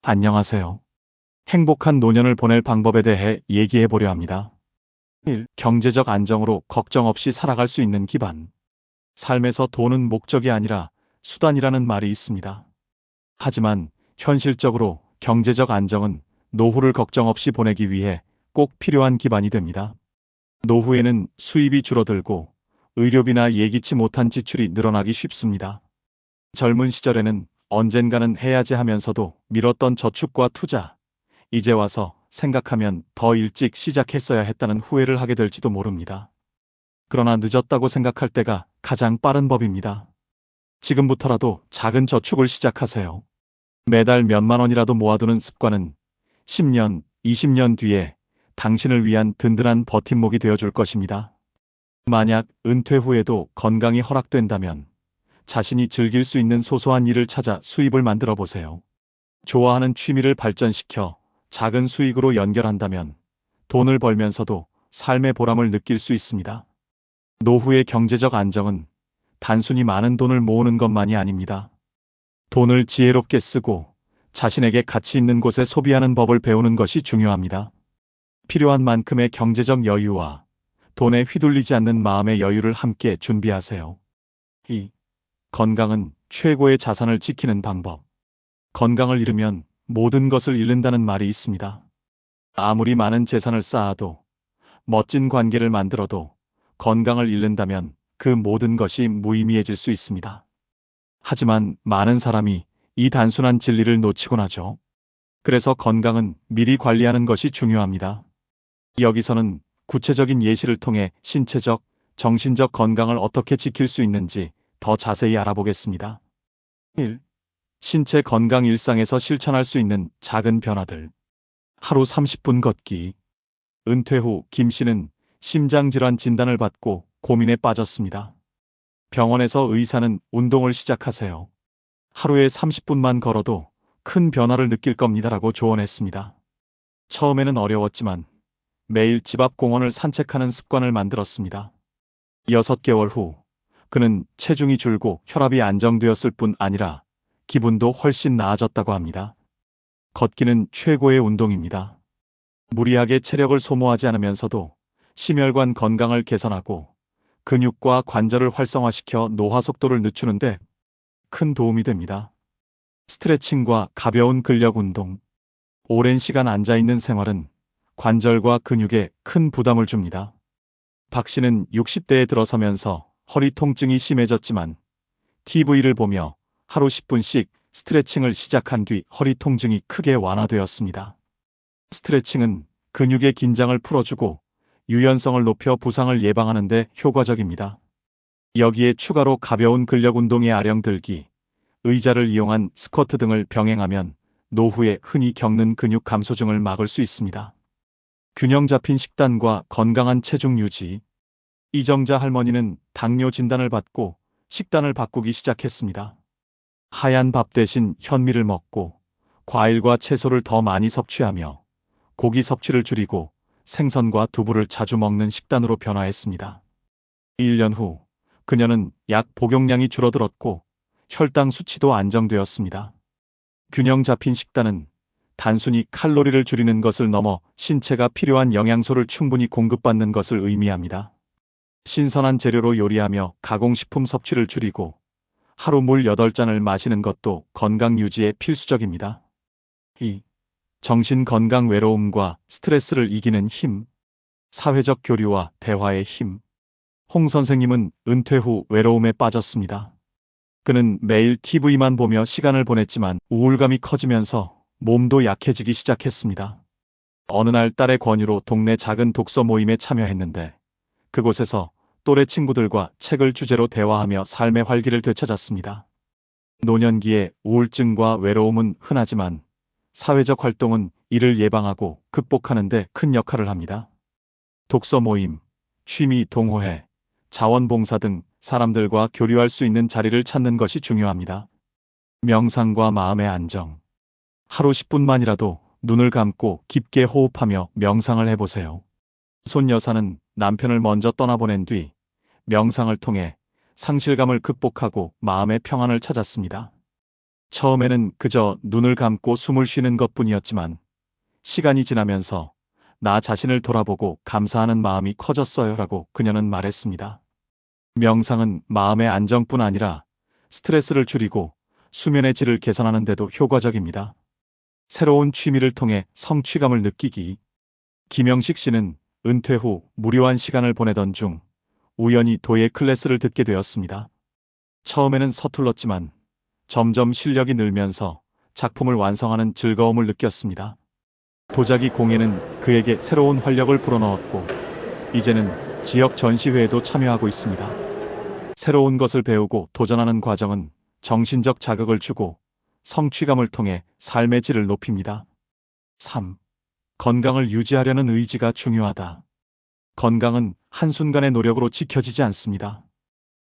안녕하세요. 행복한 노년을 보낼 방법에 대해 얘기해 보려 합니다. 1. 경제적 안정으로 걱정 없이 살아갈 수 있는 기반. 삶에서 돈은 목적이 아니라 수단이라는 말이 있습니다. 하지만 현실적으로 경제적 안정은 노후를 걱정 없이 보내기 위해 꼭 필요한 기반이 됩니다. 노후에는 수입이 줄어들고 의료비나 예기치 못한 지출이 늘어나기 쉽습니다. 젊은 시절에는 언젠가는 해야지 하면서도 미뤘던 저축과 투자, 이제 와서 생각하면 더 일찍 시작했어야 했다는 후회를 하게 될지도 모릅니다. 그러나 늦었다고 생각할 때가 가장 빠른 법입니다. 지금부터라도 작은 저축을 시작하세요. 매달 몇만 원이라도 모아두는 습관은 10년, 20년 뒤에 당신을 위한 든든한 버팀목이 되어줄 것입니다. 만약 은퇴 후에도 건강이 허락된다면 자신이 즐길 수 있는 소소한 일을 찾아 수입을 만들어 보세요. 좋아하는 취미를 발전시켜 작은 수익으로 연결한다면 돈을 벌면서도 삶의 보람을 느낄 수 있습니다. 노후의 경제적 안정은 단순히 많은 돈을 모으는 것만이 아닙니다. 돈을 지혜롭게 쓰고 자신에게 가치 있는 곳에 소비하는 법을 배우는 것이 중요합니다. 필요한 만큼의 경제적 여유와 돈에 휘둘리지 않는 마음의 여유를 함께 준비하세요. 2. 건강은 최고의 자산을 지키는 방법. 건강을 잃으면 모든 것을 잃는다는 말이 있습니다. 아무리 많은 재산을 쌓아도, 멋진 관계를 만들어도 건강을 잃는다면 그 모든 것이 무의미해질 수 있습니다. 하지만 많은 사람이 이 단순한 진리를 놓치곤 하죠. 그래서 건강은 미리 관리하는 것이 중요합니다. 여기서는 구체적인 예시를 통해 신체적, 정신적 건강을 어떻게 지킬 수 있는지 더 자세히 알아보겠습니다. 1. 신체 건강 일상에서 실천할 수 있는 작은 변화들. 하루 30분 걷기. 은퇴 후 김 씨는 심장질환 진단을 받고 고민에 빠졌습니다. 병원에서 의사는 운동을 시작하세요. 하루에 30분만 걸어도 큰 변화를 느낄 겁니다라고 조언했습니다. 처음에는 어려웠지만 매일 집 앞 공원을 산책하는 습관을 만들었습니다. 6개월 후 그는 체중이 줄고 혈압이 안정되었을 뿐 아니라 기분도 훨씬 나아졌다고 합니다. 걷기는 최고의 운동입니다. 무리하게 체력을 소모하지 않으면서도 심혈관 건강을 개선하고 근육과 관절을 활성화시켜 노화 속도를 늦추는데 큰 도움이 됩니다. 스트레칭과 가벼운 근력 운동. 오랜 시간 앉아있는 생활은 관절과 근육에 큰 부담을 줍니다. 박 씨는 60대에 들어서면서 허리 통증이 심해졌지만 TV를 보며 하루 10분씩 스트레칭을 시작한 뒤 허리 통증이 크게 완화되었습니다. 스트레칭은 근육의 긴장을 풀어주고 유연성을 높여 부상을 예방하는 데 효과적입니다. 여기에 추가로 가벼운 근력 운동의 아령 들기, 의자를 이용한 스쿼트 등을 병행하면 노후에 흔히 겪는 근육 감소증을 막을 수 있습니다. 균형 잡힌 식단과 건강한 체중 유지. 이정자 할머니는 당뇨 진단을 받고 식단을 바꾸기 시작했습니다. 하얀 밥 대신 현미를 먹고 과일과 채소를 더 많이 섭취하며 고기 섭취를 줄이고 생선과 두부를 자주 먹는 식단으로 변화했습니다. 1년 후 그녀는 약 복용량이 줄어들었고 혈당 수치도 안정되었습니다. 균형 잡힌 식단은 단순히 칼로리를 줄이는 것을 넘어 신체가 필요한 영양소를 충분히 공급받는 것을 의미합니다. 신선한 재료로 요리하며 가공식품 섭취를 줄이고 하루 물 8잔을 마시는 것도 건강 유지에 필수적입니다. 2. 정신 건강 외로움과 스트레스를 이기는 힘. 사회적 교류와 대화의 힘. 홍 선생님은 은퇴 후 외로움에 빠졌습니다. 그는 매일 TV만 보며 시간을 보냈지만 우울감이 커지면서 몸도 약해지기 시작했습니다. 어느 날 딸의 권유로 동네 작은 독서 모임에 참여했는데 그곳에서 또래 친구들과 책을 주제로 대화하며 삶의 활기를 되찾았습니다. 노년기에 우울증과 외로움은 흔하지만 사회적 활동은 이를 예방하고 극복하는 데 큰 역할을 합니다. 독서 모임, 취미 동호회, 자원봉사 등 사람들과 교류할 수 있는 자리를 찾는 것이 중요합니다. 명상과 마음의 안정. 하루 10분만이라도 눈을 감고 깊게 호흡하며 명상을 해보세요. 손 여사는 남편을 먼저 떠나보낸 뒤 명상을 통해 상실감을 극복하고 마음의 평안을 찾았습니다. 처음에는 그저 눈을 감고 숨을 쉬는 것뿐이었지만 시간이 지나면서 나 자신을 돌아보고 감사하는 마음이 커졌어요라고 그녀는 말했습니다. 명상은 마음의 안정뿐 아니라 스트레스를 줄이고 수면의 질을 개선하는 데도 효과적입니다. 새로운 취미를 통해 성취감을 느끼기. 김영식 씨는 은퇴 후 무료한 시간을 보내던 중 우연히 도예 클래스를 듣게 되었습니다. 처음에는 서툴렀지만 점점 실력이 늘면서 작품을 완성하는 즐거움을 느꼈습니다. 도자기 공예는 그에게 새로운 활력을 불어넣었고 이제는 지역 전시회에도 참여하고 있습니다. 새로운 것을 배우고 도전하는 과정은 정신적 자극을 주고 성취감을 통해 삶의 질을 높입니다. 3. 건강을 유지하려는 의지가 중요하다. 건강은 한순간의 노력으로 지켜지지 않습니다.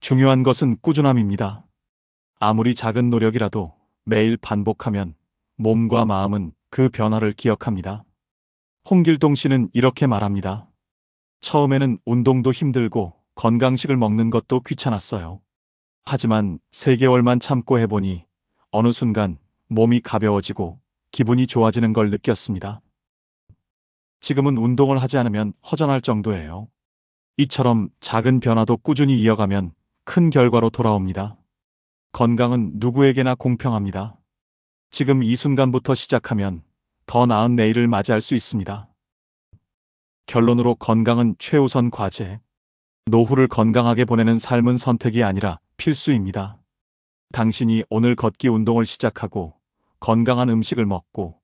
중요한 것은 꾸준함입니다. 아무리 작은 노력이라도 매일 반복하면 몸과 마음은 그 변화를 기억합니다. 홍길동 씨는 이렇게 말합니다. 처음에는 운동도 힘들고 건강식을 먹는 것도 귀찮았어요. 하지만 3개월만 참고 해보니 어느 순간 몸이 가벼워지고 기분이 좋아지는 걸 느꼈습니다. 지금은 운동을 하지 않으면 허전할 정도예요. 이처럼 작은 변화도 꾸준히 이어가면 큰 결과로 돌아옵니다. 건강은 누구에게나 공평합니다. 지금 이 순간부터 시작하면 더 나은 내일을 맞이할 수 있습니다. 결론으로 건강은 최우선 과제. 노후를 건강하게 보내는 삶은 선택이 아니라 필수입니다. 당신이 오늘 걷기 운동을 시작하고 건강한 음식을 먹고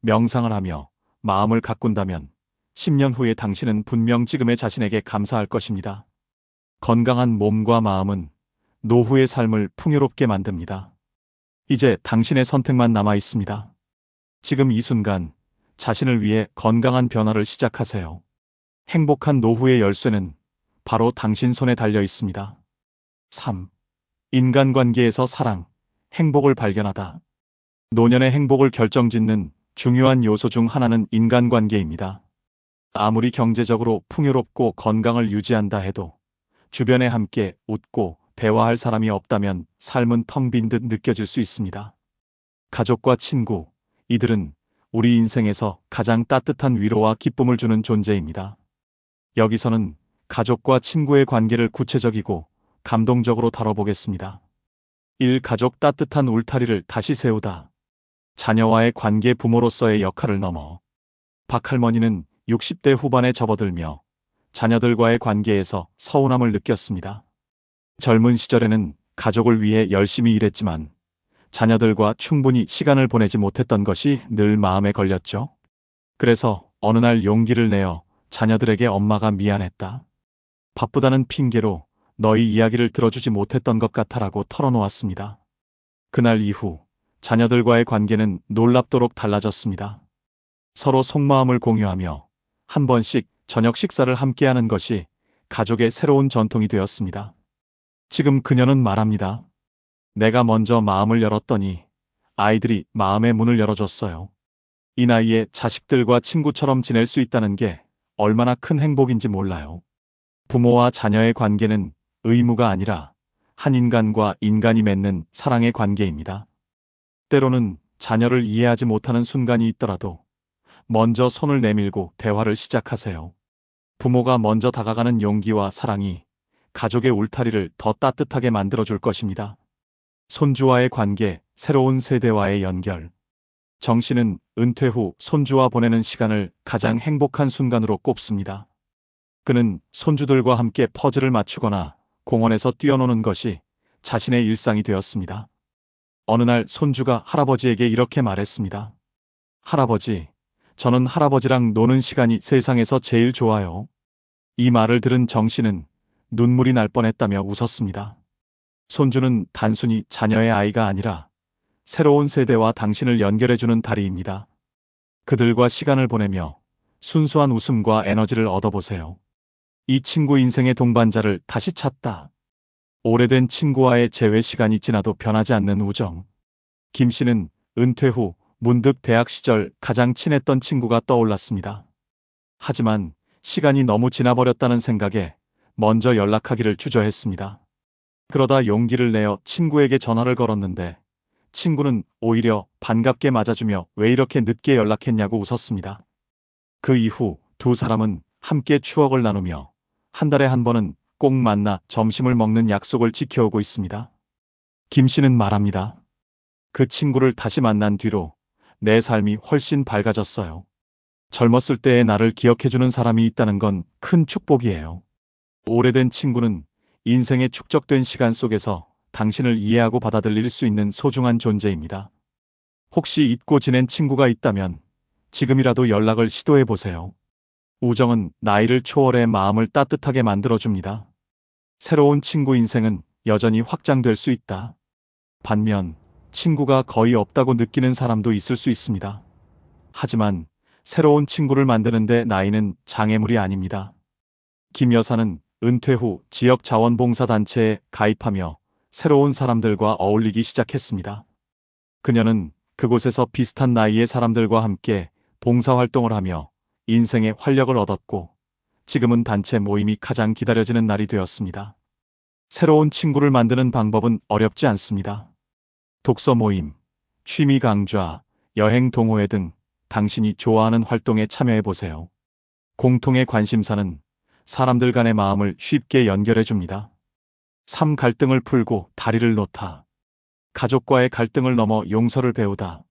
명상을 하며 마음을 가꾼다면 10년 후에 당신은 분명 지금의 자신에게 감사할 것입니다. 건강한 몸과 마음은 노후의 삶을 풍요롭게 만듭니다. 이제 당신의 선택만 남아 있습니다. 지금 이 순간 자신을 위해 건강한 변화를 시작하세요. 행복한 노후의 열쇠는 바로 당신 손에 달려 있습니다. 3. 인간관계에서 사랑, 행복을 발견하다. 노년의 행복을 결정짓는 중요한 요소 중 하나는 인간관계입니다. 아무리 경제적으로 풍요롭고 건강을 유지한다 해도 주변에 함께 웃고 대화할 사람이 없다면 삶은 텅 빈 듯 느껴질 수 있습니다. 가족과 친구, 이들은 우리 인생에서 가장 따뜻한 위로와 기쁨을 주는 존재입니다. 여기서는 가족과 친구의 관계를 구체적이고 감동적으로 다뤄보겠습니다. 1. 가족 따뜻한 울타리를 다시 세우다. 자녀와의 관계 부모로서의 역할을 넘어 박할머니는 60대 후반에 접어들며 자녀들과의 관계에서 서운함을 느꼈습니다. 젊은 시절에는 가족을 위해 열심히 일했지만 자녀들과 충분히 시간을 보내지 못했던 것이 늘 마음에 걸렸죠. 그래서 어느 날 용기를 내어 자녀들에게 엄마가 미안했다. 바쁘다는 핑계로 너희 이야기를 들어주지 못했던 것 같아라고 털어놓았습니다. 그날 이후 자녀들과의 관계는 놀랍도록 달라졌습니다. 서로 속마음을 공유하며 한 번씩 저녁 식사를 함께하는 것이 가족의 새로운 전통이 되었습니다. 지금 그녀는 말합니다. 내가 먼저 마음을 열었더니 아이들이 마음의 문을 열어줬어요. 이 나이에 자식들과 친구처럼 지낼 수 있다는 게 얼마나 큰 행복인지 몰라요. 부모와 자녀의 관계는 의무가 아니라 한 인간과 인간이 맺는 사랑의 관계입니다. 때로는 자녀를 이해하지 못하는 순간이 있더라도 먼저 손을 내밀고 대화를 시작하세요. 부모가 먼저 다가가는 용기와 사랑이 가족의 울타리를 더 따뜻하게 만들어줄 것입니다. 손주와의 관계, 새로운 세대와의 연결. 정 씨는 은퇴 후 손주와 보내는 시간을 가장 행복한 순간으로 꼽습니다. 그는 손주들과 함께 퍼즐을 맞추거나 공원에서 뛰어노는 것이 자신의 일상이 되었습니다. 어느 날 손주가 할아버지에게 이렇게 말했습니다. 할아버지, 저는 할아버지랑 노는 시간이 세상에서 제일 좋아요. 이 말을 들은 정 씨는 눈물이 날 뻔했다며 웃었습니다. 손주는 단순히 자녀의 아이가 아니라 새로운 세대와 당신을 연결해주는 다리입니다. 그들과 시간을 보내며 순수한 웃음과 에너지를 얻어보세요. 이 친구 인생의 동반자를 다시 찾다. 오래된 친구와의 재회 시간이 지나도 변하지 않는 우정. 김 씨는 은퇴 후 문득 대학 시절 가장 친했던 친구가 떠올랐습니다. 하지만 시간이 너무 지나버렸다는 생각에 먼저 연락하기를 주저했습니다. 그러다 용기를 내어 친구에게 전화를 걸었는데 친구는 오히려 반갑게 맞아주며 왜 이렇게 늦게 연락했냐고 웃었습니다. 그 이후 두 사람은 함께 추억을 나누며 한 달에 한 번은 꼭 만나 점심을 먹는 약속을 지켜오고 있습니다. 김 씨는 말합니다. 그 친구를 다시 만난 뒤로 내 삶이 훨씬 밝아졌어요. 젊었을 때의 나를 기억해주는 사람이 있다는 건 큰 축복이에요. 오래된 친구는 인생의 축적된 시간 속에서 당신을 이해하고 받아들일 수 있는 소중한 존재입니다. 혹시 잊고 지낸 친구가 있다면 지금이라도 연락을 시도해 보세요. 우정은 나이를 초월해 마음을 따뜻하게 만들어줍니다. 새로운 친구 인생은 여전히 확장될 수 있다. 반면 친구가 거의 없다고 느끼는 사람도 있을 수 있습니다. 하지만 새로운 친구를 만드는데 나이는 장애물이 아닙니다. 김 여사는 은퇴 후 지역 자원봉사단체에 가입하며 새로운 사람들과 어울리기 시작했습니다. 그녀는 그곳에서 비슷한 나이의 사람들과 함께 봉사활동을 하며 인생의 활력을 얻었고 지금은 단체 모임이 가장 기다려지는 날이 되었습니다. 새로운 친구를 만드는 방법은 어렵지 않습니다. 독서 모임, 취미 강좌, 여행 동호회 등 당신이 좋아하는 활동에 참여해 보세요. 공통의 관심사는 사람들 간의 마음을 쉽게 연결해 줍니다. 삶 갈등을 풀고 다리를 놓다. 가족과의 갈등을 넘어 용서를 배우다.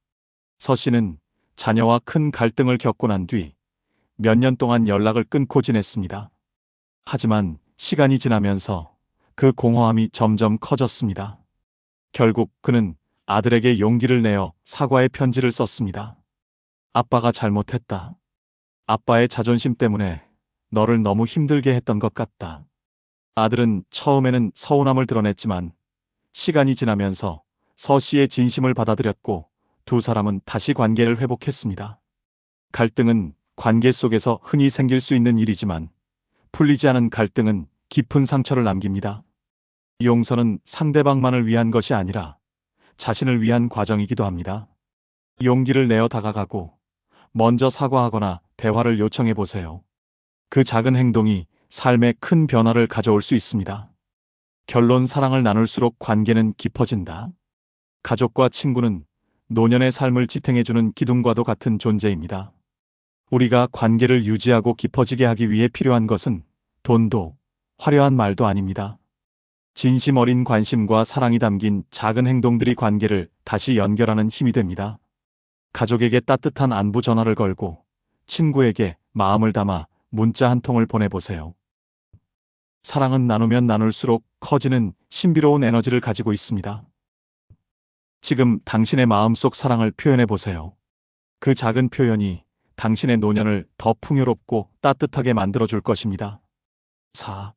서 씨는 자녀와 큰 갈등을 겪고 난 뒤 몇 년 동안 연락을 끊고 지냈습니다. 하지만 시간이 지나면서 그 공허함이 점점 커졌습니다. 결국 그는 아들에게 용기를 내어 사과의 편지를 썼습니다. 아빠가 잘못했다. 아빠의 자존심 때문에 너를 너무 힘들게 했던 것 같다. 아들은 처음에는 서운함을 드러냈지만 시간이 지나면서 서 씨의 진심을 받아들였고 두 사람은 다시 관계를 회복했습니다. 갈등은 관계 속에서 흔히 생길 수 있는 일이지만 풀리지 않은 갈등은 깊은 상처를 남깁니다. 용서는 상대방만을 위한 것이 아니라 자신을 위한 과정이기도 합니다. 용기를 내어 다가가고 먼저 사과하거나 대화를 요청해 보세요. 그 작은 행동이 삶에 큰 변화를 가져올 수 있습니다. 결론 사랑을 나눌수록 관계는 깊어진다. 가족과 친구는 노년의 삶을 지탱해주는 기둥과도 같은 존재입니다. 우리가 관계를 유지하고 깊어지게 하기 위해 필요한 것은 돈도 화려한 말도 아닙니다. 진심 어린 관심과 사랑이 담긴 작은 행동들이 관계를 다시 연결하는 힘이 됩니다. 가족에게 따뜻한 안부 전화를 걸고 친구에게 마음을 담아 문자 한 통을 보내보세요. 사랑은 나누면 나눌수록 커지는 신비로운 에너지를 가지고 있습니다. 지금 당신의 마음속 사랑을 표현해 보세요. 그 작은 표현이 당신의 노년을 더 풍요롭고 따뜻하게 만들어줄 것입니다. 4.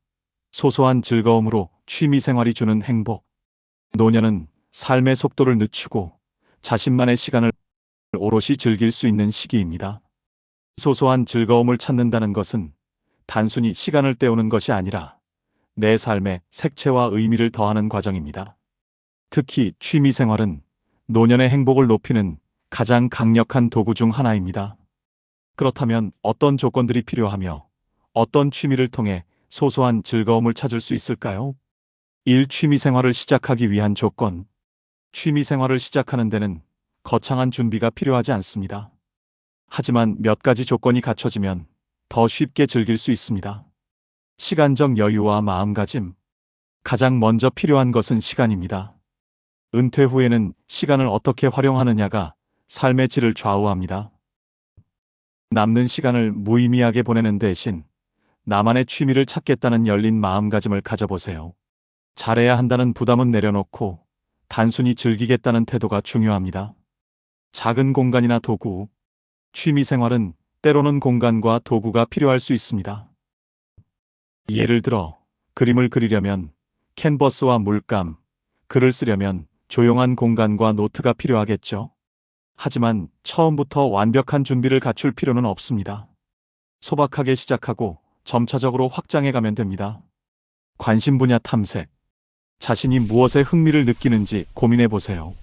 소소한 즐거움으로 취미생활이 주는 행복. 노년은 삶의 속도를 늦추고 자신만의 시간을 오롯이 즐길 수 있는 시기입니다. 소소한 즐거움을 찾는다는 것은 단순히 시간을 때우는 것이 아니라 내 삶에 색채와 의미를 더하는 과정입니다. 특히 취미생활은 노년의 행복을 높이는 가장 강력한 도구 중 하나입니다. 그렇다면 어떤 조건들이 필요하며 어떤 취미를 통해 소소한 즐거움을 찾을 수 있을까요? 1. 취미생활을 시작하기 위한 조건. 취미생활을 시작하는 데는 거창한 준비가 필요하지 않습니다. 하지만 몇 가지 조건이 갖춰지면 더 쉽게 즐길 수 있습니다. 시간적 여유와 마음가짐. 가장 먼저 필요한 것은 시간입니다. 은퇴 후에는 시간을 어떻게 활용하느냐가 삶의 질을 좌우합니다. 남는 시간을 무의미하게 보내는 대신 나만의 취미를 찾겠다는 열린 마음가짐을 가져보세요. 잘해야 한다는 부담은 내려놓고 단순히 즐기겠다는 태도가 중요합니다. 작은 공간이나 도구. 취미생활은 때로는 공간과 도구가 필요할 수 있습니다. 예를 들어 그림을 그리려면 캔버스와 물감, 글을 쓰려면 조용한 공간과 노트가 필요하겠죠. 하지만 처음부터 완벽한 준비를 갖출 필요는 없습니다. 소박하게 시작하고 점차적으로 확장해 가면 됩니다. 관심 분야 탐색. 자신이 무엇에 흥미를 느끼는지 고민해 보세요.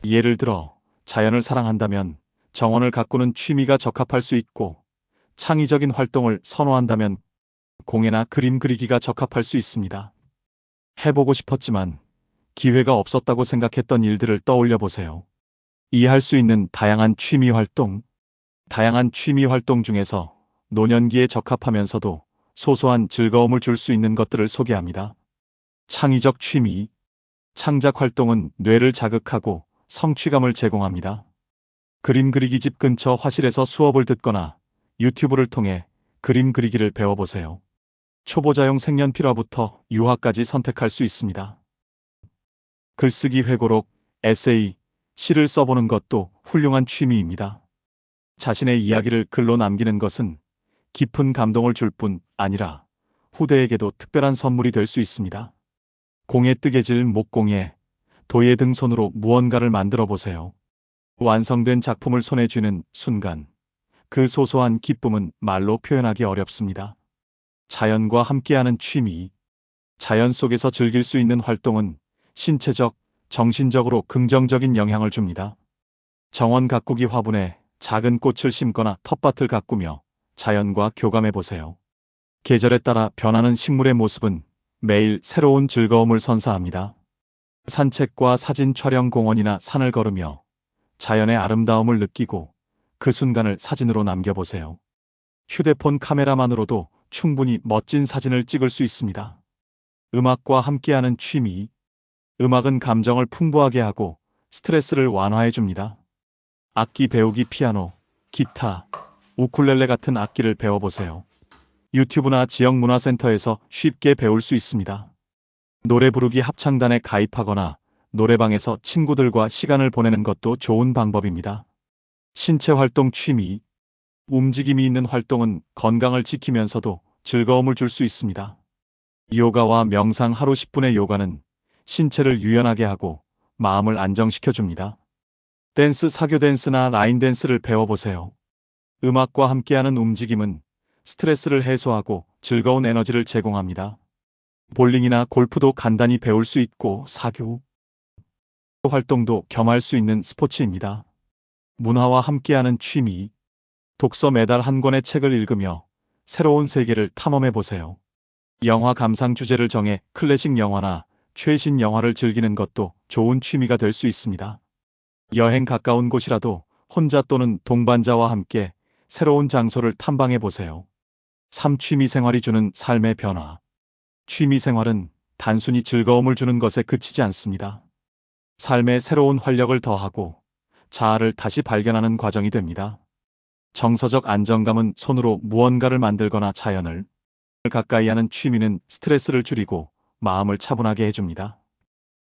예를 들어 자연을 사랑한다면 정원을 가꾸는 취미가 적합할 수 있고, 창의적인 활동을 선호한다면 공예나 그림 그리기가 적합할 수 있습니다. 해보고 싶었지만 기회가 없었다고 생각했던 일들을 떠올려 보세요. 이해할 수 있는 다양한 취미 활동. 다양한 취미 활동 중에서 노년기에 적합하면서도 소소한 즐거움을 줄 수 있는 것들을 소개합니다. 창의적 취미. 창작 활동은 뇌를 자극하고 성취감을 제공합니다. 그림 그리기 집 근처 화실에서 수업을 듣거나 유튜브를 통해 그림 그리기를 배워보세요. 초보자용 색연필화부터 유화까지 선택할 수 있습니다. 글쓰기 회고록, 에세이, 시를 써보는 것도 훌륭한 취미입니다. 자신의 이야기를 글로 남기는 것은 깊은 감동을 줄 뿐 아니라 후대에게도 특별한 선물이 될 수 있습니다. 공에 뜨개질, 목공예, 도예 등 손으로 무언가를 만들어 보세요. 완성된 작품을 손에 쥐는 순간, 그 소소한 기쁨은 말로 표현하기 어렵습니다. 자연과 함께하는 취미. 자연 속에서 즐길 수 있는 활동은 신체적, 정신적으로 긍정적인 영향을 줍니다. 정원 가꾸기 화분에 작은 꽃을 심거나 텃밭을 가꾸며 자연과 교감해 보세요. 계절에 따라 변하는 식물의 모습은 매일 새로운 즐거움을 선사합니다. 산책과 사진 촬영, 공원이나 산을 걸으며 자연의 아름다움을 느끼고 그 순간을 사진으로 남겨보세요. 휴대폰 카메라만으로도 충분히 멋진 사진을 찍을 수 있습니다. 음악과 함께하는 취미. 음악은 감정을 풍부하게 하고 스트레스를 완화해 줍니다. 악기 배우기, 피아노, 기타, 우쿨렐레 같은 악기를 배워보세요. 유튜브나 지역 문화센터에서 쉽게 배울 수 있습니다. 노래 부르기 합창단에 가입하거나 노래방에서 친구들과 시간을 보내는 것도 좋은 방법입니다. 신체 활동 취미. 움직임이 있는 활동은 건강을 지키면서도 즐거움을 줄 수 있습니다. 요가와 명상. 하루 10분의 요가는 신체를 유연하게 하고 마음을 안정시켜 줍니다. 댄스, 사교 댄스나 라인 댄스를 배워보세요. 음악과 함께하는 움직임은 스트레스를 해소하고 즐거운 에너지를 제공합니다. 볼링이나 골프도 간단히 배울 수 있고 사교 활동도 겸할 수 있는 스포츠입니다. 문화와 함께하는 취미. 독서, 매달 한 권의 책을 읽으며 새로운 세계를 탐험해 보세요. 영화 감상 주제를 정해 클래식 영화나 최신 영화를 즐기는 것도 좋은 취미가 될 수 있습니다. 여행, 가까운 곳이라도 혼자 또는 동반자와 함께 새로운 장소를 탐방해 보세요. 3. 취미 생활이 주는 삶의 변화. 취미 생활은 단순히 즐거움을 주는 것에 그치지 않습니다. 삶에 새로운 활력을 더하고 자아를 다시 발견하는 과정이 됩니다. 정서적 안정감은 손으로 무언가를 만들거나 자연을 가까이 하는 취미는 스트레스를 줄이고 마음을 차분하게 해줍니다.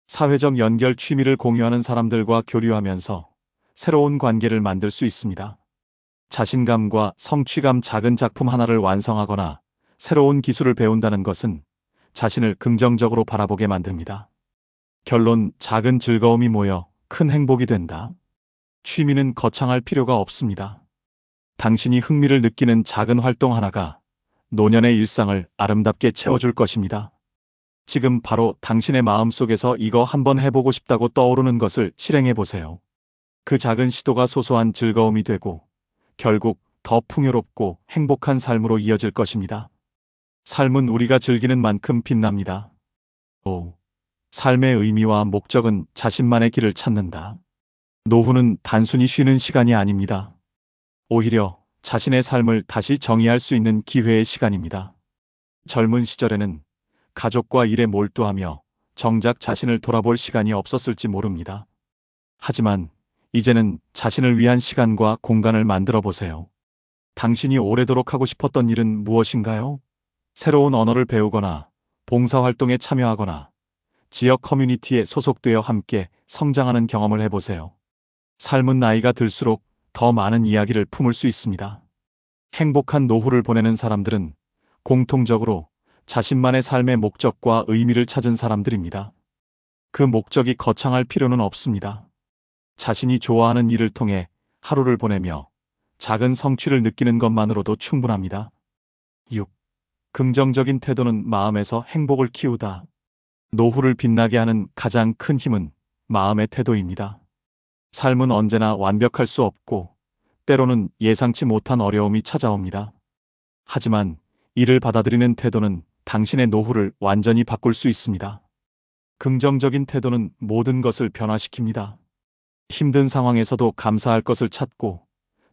사회적 연결. 취미를 공유하는 사람들과 교류하면서 새로운 관계를 만들 수 있습니다. 자신감과 성취감. 작은 작품 하나를 완성하거나 새로운 기술을 배운다는 것은 자신을 긍정적으로 바라보게 만듭니다. 결론. 작은 즐거움이 모여 큰 행복이 된다. 취미는 거창할 필요가 없습니다. 당신이 흥미를 느끼는 작은 활동 하나가 노년의 일상을 아름답게 채워줄 것입니다. 지금 바로 당신의 마음속에서 이거 한번 해보고 싶다고 떠오르는 것을 실행해 보세요. 그 작은 시도가 소소한 즐거움이 되고 결국 더 풍요롭고 행복한 삶으로 이어질 것입니다. 삶은 우리가 즐기는 만큼 빛납니다. 삶의 의미와 목적은 자신만의 길을 찾는다. 노후는 단순히 쉬는 시간이 아닙니다. 오히려 자신의 삶을 다시 정의할 수 있는 기회의 시간입니다. 젊은 시절에는 가족과 일에 몰두하며 정작 자신을 돌아볼 시간이 없었을지 모릅니다. 하지만 이제는 자신을 위한 시간과 공간을 만들어 보세요. 당신이 오래도록 하고 싶었던 일은 무엇인가요? 새로운 언어를 배우거나 봉사활동에 참여하거나 지역 커뮤니티에 소속되어 함께 성장하는 경험을 해보세요. 삶은 나이가 들수록 더 많은 이야기를 품을 수 있습니다. 행복한 노후를 보내는 사람들은 공통적으로 자신만의 삶의 목적과 의미를 찾은 사람들입니다. 그 목적이 거창할 필요는 없습니다. 자신이 좋아하는 일을 통해 하루를 보내며 작은 성취를 느끼는 것만으로도 충분합니다. 6. 긍정적인 태도는 마음에서 행복을 키우다. 노후를 빛나게 하는 가장 큰 힘은 마음의 태도입니다. 삶은 언제나 완벽할 수 없고 때로는 예상치 못한 어려움이 찾아옵니다. 하지만 이를 받아들이는 태도는 당신의 노후를 완전히 바꿀 수 있습니다. 긍정적인 태도는 모든 것을 변화시킵니다. 힘든 상황에서도 감사할 것을 찾고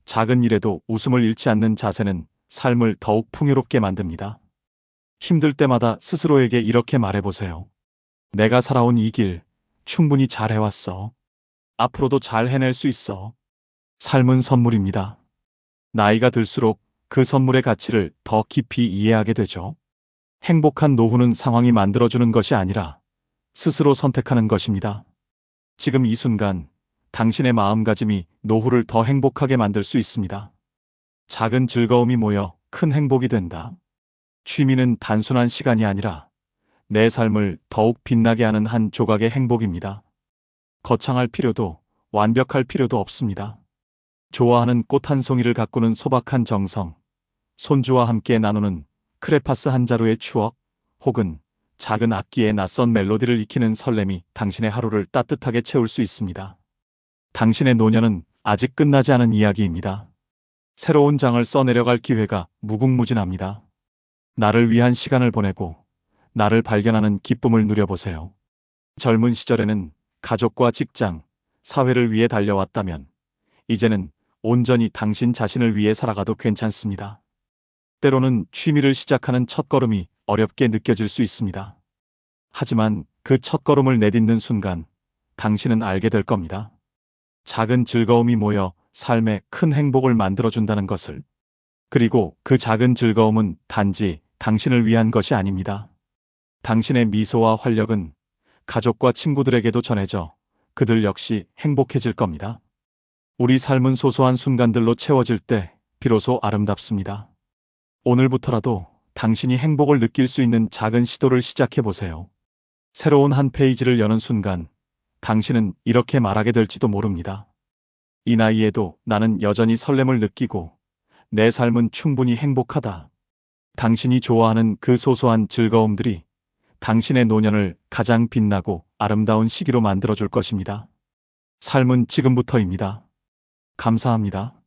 작은 일에도 웃음을 잃지 않는 자세는 삶을 더욱 풍요롭게 만듭니다. 힘들 때마다 스스로에게 이렇게 말해보세요. 내가 살아온 이 길 충분히 잘 해왔어. 앞으로도 잘 해낼 수 있어. 삶은 선물입니다. 나이가 들수록 그 선물의 가치를 더 깊이 이해하게 되죠. 행복한 노후는 상황이 만들어주는 것이 아니라 스스로 선택하는 것입니다. 지금 이 순간 당신의 마음가짐이 노후를 더 행복하게 만들 수 있습니다. 작은 즐거움이 모여 큰 행복이 된다. 취미는 단순한 시간이 아니라 내 삶을 더욱 빛나게 하는 한 조각의 행복입니다. 거창할 필요도 완벽할 필요도 없습니다. 좋아하는 꽃 한 송이를 가꾸는 소박한 정성, 손주와 함께 나누는 크레파스 한 자루의 추억, 혹은 작은 악기의 낯선 멜로디를 익히는 설렘이 당신의 하루를 따뜻하게 채울 수 있습니다. 당신의 노년은 아직 끝나지 않은 이야기입니다. 새로운 장을 써내려갈 기회가 무궁무진합니다. 나를 위한 시간을 보내고 나를 발견하는 기쁨을 누려보세요. 젊은 시절에는 가족과 직장, 사회를 위해 달려왔다면 이제는 온전히 당신 자신을 위해 살아가도 괜찮습니다. 때로는 취미를 시작하는 첫걸음이 어렵게 느껴질 수 있습니다. 하지만 그 첫걸음을 내딛는 순간 당신은 알게 될 겁니다. 작은 즐거움이 모여 삶에 큰 행복을 만들어준다는 것을. 그리고 그 작은 즐거움은 단지 당신을 위한 것이 아닙니다. 당신의 미소와 활력은 가족과 친구들에게도 전해져 그들 역시 행복해질 겁니다. 우리 삶은 소소한 순간들로 채워질 때 비로소 아름답습니다. 오늘부터라도 당신이 행복을 느낄 수 있는 작은 시도를 시작해 보세요. 새로운 한 페이지를 여는 순간 당신은 이렇게 말하게 될지도 모릅니다. 이 나이에도 나는 여전히 설렘을 느끼고 내 삶은 충분히 행복하다. 당신이 좋아하는 그 소소한 즐거움들이 당신의 노년을 가장 빛나고 아름다운 시기로 만들어줄 것입니다. 삶은 지금부터입니다. 감사합니다.